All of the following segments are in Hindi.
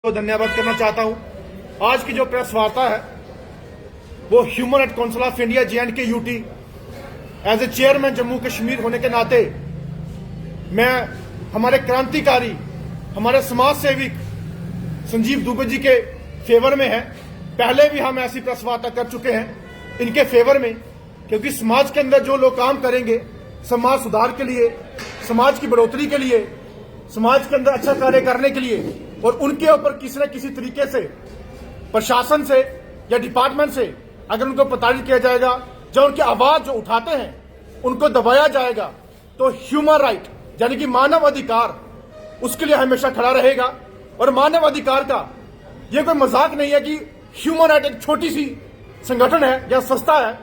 को धन्यवाद करना चाहता हूं। आज की जो प्रेस वार्ता है वो human right council of India JNK UT as a chairman Jammu Kashmir होने के नाते मैं हमारे क्रांतिकारी, हमारे समाज सेविक संजीव दुबे जी के फेवर में है। पहले भी हम ऐसी प्रेस वार्ता कर चुके हैं इनके फेवर में, क्योंकि समाज के अंदर जो लोग काम करेंगे समाज सुधार के लिए, समाज की बढ़ोतरी के लिए, समाज के अंदर अच्छा कार्य करने के लिए, और उनके ऊपर किसी न किसी तरीके से प्रशासन से या डिपार्टमेंट से अगर उनको प्रताड़ित किया जाएगा, जो उनकी आवाज जो उठाते हैं उनको दबाया जाएगा, तो ह्यूमन राइट यानी कि मानव अधिकार उसके लिए हमेशा खड़ा रहेगा। और मानव अधिकार का यह कोई मजाक नहीं है कि ह्यूमन राइट एक छोटी सी संगठन है या संस्था है,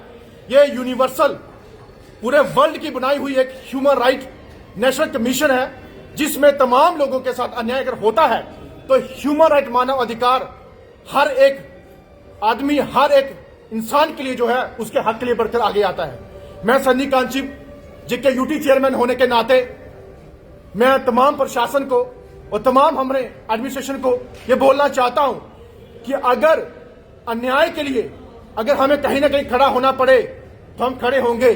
यह यूनिवर्सल पूरे वर्ल्ड की बनाई हुई एक ह्यूमन राइट नेशनल कमीशन है, जिसमें तमाम लोगों के साथ अन्याय अगर होता है तो ह्यूमन राइट मानव अधिकार हर एक आदमी, हर एक इंसान के लिए जो है उसके हक के लिए बढ़कर आगे आता है। मैं Sunny Kanchi JNK UT chairman होने के नाते मैं तमाम प्रशासन को और तमाम हमारे एडमिनिस्ट्रेशन को यह बोलना चाहता हूं कि अगर अन्याय के लिए अगर हमें कहीं ना कहीं खड़ा होना पड़े तो हम खड़े होंगे।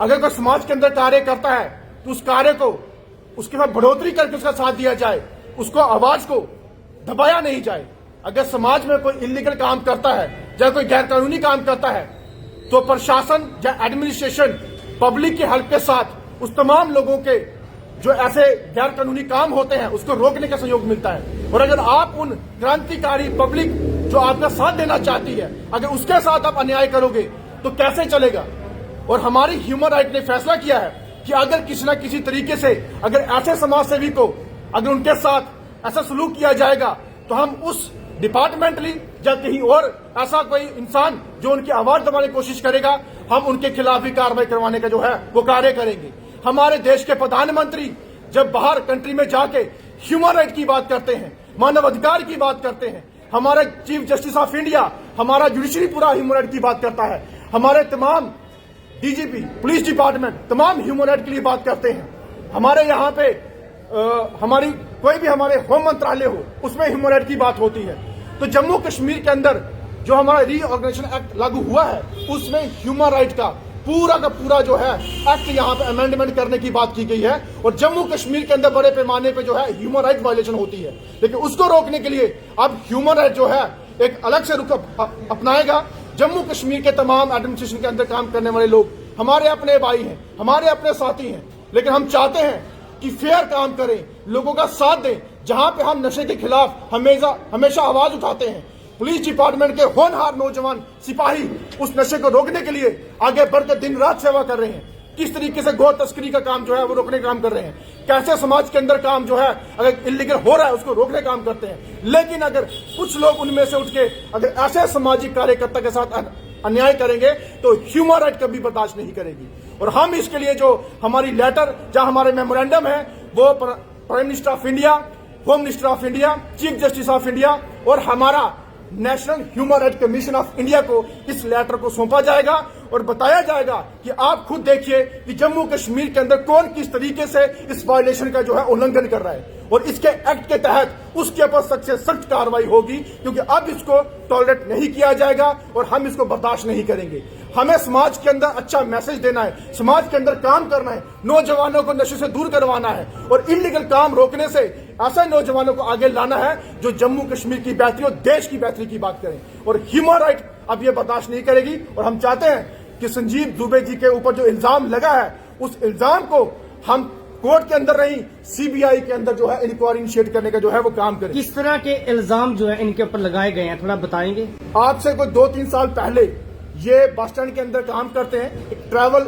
अगर कोई समाज के अंदर कार्य करता है तो उस कार्य को उसके साथ बढ़ोतरी करके उसका साथ दिया जाए, उसको आवाज को दबाया नहीं जाए। अगर समाज में कोई इलीगल काम करता है या कोई गैर कानूनी काम करता है तो प्रशासन या एडमिनिस्ट्रेशन पब्लिक की हेल्प के साथ उस तमाम लोगों के जो ऐसे गैर कानूनी काम होते हैं उसको रोकने का सहयोग मिलता है। और अगर आप उन क्रांतिकारी पब्लिक जो आपका साथ देना चाहती है, अगर उसके साथ आप अन्याय करोगे तो कैसे चलेगा। और हमारी ह्यूमन राइट ने फैसला किया है कि अगर किसी न किसी तरीके से अगर ऐसे समाज सेवी को अगर उनके साथ ऐसा सलूक किया जाएगा तो हम उस डिपार्टमेंटली या कहीं और ऐसा कोई इंसान जो उनकी आवाज दबाने की कोशिश करेगा, हम उनके खिलाफ भी कार्रवाई करवाने का जो है वो कार्य करेंगे। हमारे देश के प्रधानमंत्री जब बाहर कंट्री में जाके ह्यूमन राइट की बात करते हैं, मानव अधिकार की बात करते हैं, हमारे चीफ जस्टिस ऑफ इंडिया, हमारा जुडिशरी पूरा ह्यूमन राइट की बात करता है, हमारे तमाम DGP, पुलिस डिपार्टमेंट तमाम ह्यूमन राइट के लिए बात करते हैं। हमारे यहाँ पे हमारी कोई भी हमारे होम मंत्रालय हो उसमें ह्यूमन राइट की बात होती है। तो जम्मू कश्मीर के अंदर जो हमारा रीऑर्गेनाइजेशन एक्ट लागू हुआ है उसमें ह्यूमन राइट का पूरा जो है एक्ट यहाँ पे अमेंडमेंट करने की बात की गई है। और जम्मू कश्मीर के अंदर बड़े पैमाने पे जो है ह्यूमन राइट वायलेशन होती है, लेकिन उसको रोकने के लिए अब ह्यूमन राइट जो है एक अलग से रुख अपनाएगा। जम्मू कश्मीर के तमाम एडमिनिस्ट्रेशन के अंदर काम करने वाले लोग हमारे अपने भाई हैं, हमारे अपने साथी हैं, लेकिन हम चाहते हैं कि फेयर काम करें, लोगों का साथ दें। जहां पे हम नशे के खिलाफ हमेशा आवाज उठाते हैं, पुलिस डिपार्टमेंट के होनहार नौजवान सिपाही उस नशे को रोकने के लिए आगे बढ़कर दिन रात सेवा कर रहे हैं। किस तरीके से गौ तस्करी का काम जो है वो रोकने का काम कर रहे हैं, कैसे समाज के अंदर काम जो है अगर इलीगल हो रहा है उसको रोकने का काम करते हैं। लेकिन अगर कुछ लोग उनमें से उठ के अगर ऐसे सामाजिक कार्यकर्ता के साथ अन्याय करेंगे तो ह्यूमन राइट कभी बर्दाश्त नहीं करेगी। और हम इसके लिए जो हमारी लेटर या हमारे मेमोरेंडम है वो prime minister of India, home minister of India, chief justice of India और हमारा national human right commission of India को इस लेटर को सौंपा जाएगा और बताया जाएगा कि आप खुद देखिए कि जम्मू कश्मीर के अंदर कौन किस तरीके से इस वायलेशन का जो है उल्लंघन कर रहा है, और इसके एक्ट के तहत उसके ऊपर सख्त से सख्त कार्रवाई होगी, क्योंकि अब इसको टॉलरेट नहीं किया जाएगा और हम इसको बर्दाश्त नहीं करेंगे। हमें समाज के अंदर अच्छा मैसेज देना है, समाज के अंदर काम करना है, नौजवानों को नशे से दूर करवाना है और इलीगल काम रोकने से ऐसे नौजवानों को आगे लाना है जो जम्मू कश्मीर की बेहतरी और देश की बेहतरी की बात करें। और ह्यूमन राइट अब ये बर्दाश्त नहीं करेगी। और हम चाहते हैं कि संजीव दुबे जी के ऊपर जो इल्जाम लगा है उस इल्जाम को हम कोर्ट के अंदर नहीं CBI के अंदर जो है इंक्वायरी इनिशिएट करने का जो है वो काम करें। किस तरह के इल्जाम जो है इनके ऊपर लगाए गए हैं, थोड़ा बताएंगे। आज से कोई 2-3 साल पहले ये बस स्टैंड के अंदर काम करते हैं, एक ट्रैवल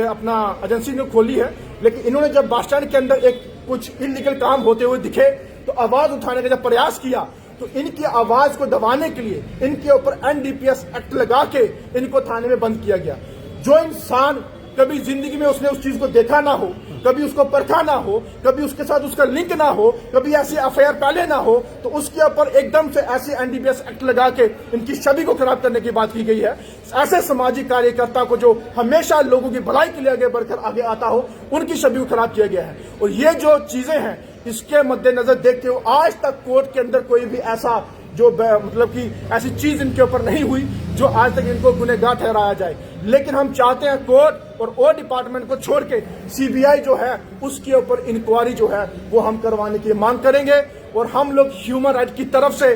अपना एजेंसी ने खोली है, लेकिन इन्होंने जब बस स्टैंड के अंदर एक कुछ इलीगल काम होते हुए दिखे तो आवाज उठाने का जब प्रयास किया तो इनकी आवाज को दबाने के लिए इनके ऊपर NDPS एक्ट लगा के इनको थाने में बंद किया गया। जो इंसान कभी जिंदगी में उसने उस चीज को देखा ना हो, कभी उसको परखा ना हो, कभी उसके साथ उसका लिंक ना हो, कभी ऐसी FIR पहले ना हो, तो उसके ऊपर एकदम से ऐसी NDPS एक्ट लगा के इनकी छवि को खराब करने की बात की गई है। ऐसे सामाजिक कार्यकर्ता को जो हमेशा लोगों की भलाई के लिए आगे बढ़कर आगे आता हो, उनकी छवि को खराब किया गया है। और ये जो चीजें हैं इसके मद्देनजर देखते हुए आज तक कोर्ट के अंदर कोई भी ऐसा जो मतलब कि ऐसी चीज इनके ऊपर नहीं हुई जो आज तक इनको गुनहगार ठहराया जाए। लेकिन हम चाहते हैं कोर्ट और ओ डिपार्टमेंट को छोड़ के सीबीआई जो है उसके ऊपर इंक्वायरी जो है वो हम करवाने की मांग करेंगे। और हम लोग ह्यूमन राइट की तरफ से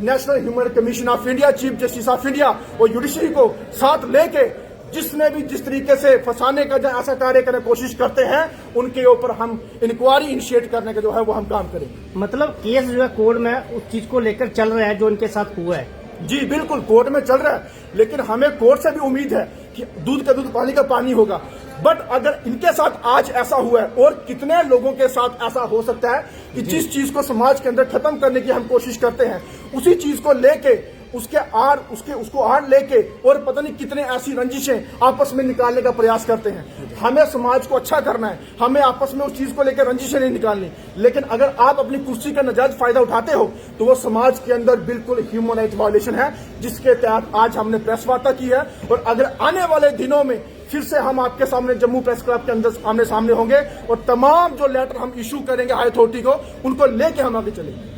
national human commission of India, chief justice of India और जुडिशरी को साथ लेके जिसने भी जिस तरीके से फंसाने का जो ऐसा कार्य करने की कोशिश करते हैं उनके ऊपर हम इंक्वायरी इनिशिएट करने का जो है वो हम काम करेंगे। मतलब केस जो है कोर्ट में उस चीज को लेकर चल रहा है जो इनके साथ हुआ है। जी बिल्कुल, कोर्ट में चल रहा है, लेकिन हमें कोर्ट से भी उम्मीद है कि दूध का दूध पानी का पानी होगा। बट अगर इनके साथ आज ऐसा हुआ है और कितने लोगों के साथ ऐसा हो सकता है कि जिस चीज को समाज के अंदर खत्म करने की हम कोशिश करते हैं उसी चीज को लेके उसको आड़ लेके और पता नहीं कितने ऐसी रंजिशें आपस में निकालने का प्रयास करते हैं। हमें समाज को अच्छा करना है, हमें आपस में उस चीज को लेकर रंजिशें नहीं निकालनी। लेकिन अगर आप अपनी कुर्सी का नाजायज फायदा उठाते हो तो वो समाज के अंदर बिल्कुल ह्यूमन राइट वायलेशन है, जिसके तहत आज हमने प्रेस वार्ता की है। और अगर आने वाले दिनों में फिर से हम आपके सामने जम्मू प्रेस क्लब के अंदर आमने सामने होंगे और तमाम जो लेटर हम इशू करेंगे हाई अथॉरिटी को उनको लेके हम आगे चलेंगे।